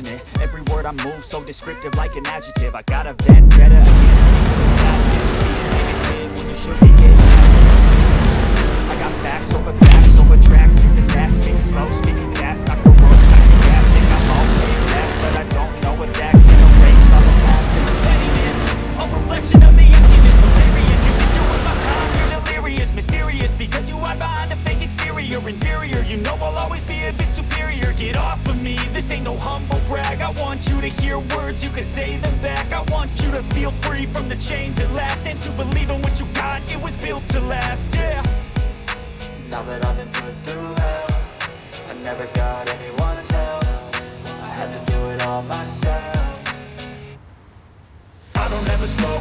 passionate. Every word I move so descriptive like an adjective. I got a vendetta against people who got it. Being negative when you should be getting positive. I got facts over tracks. This and that, speaking slow, speaking fast. I can roll, I can gas, think I'm okay fast, but I don't know what that can erase all the past and the pettiness. A reflection of the emptiness. Hilarious, you can do with my time. You're delirious, mysterious, because you hide behind a fake exterior. Inferior, you know I'll always be a bit superior. Get off of me, this ain't no humble brag. I want you to hear words, you can say them back. I want you to feel free from the chains at last, and to believe in what you got, it was built to last, yeah. Now that I've been put through hell, I never got anyone's help. I had to do it all myself. I don't ever slow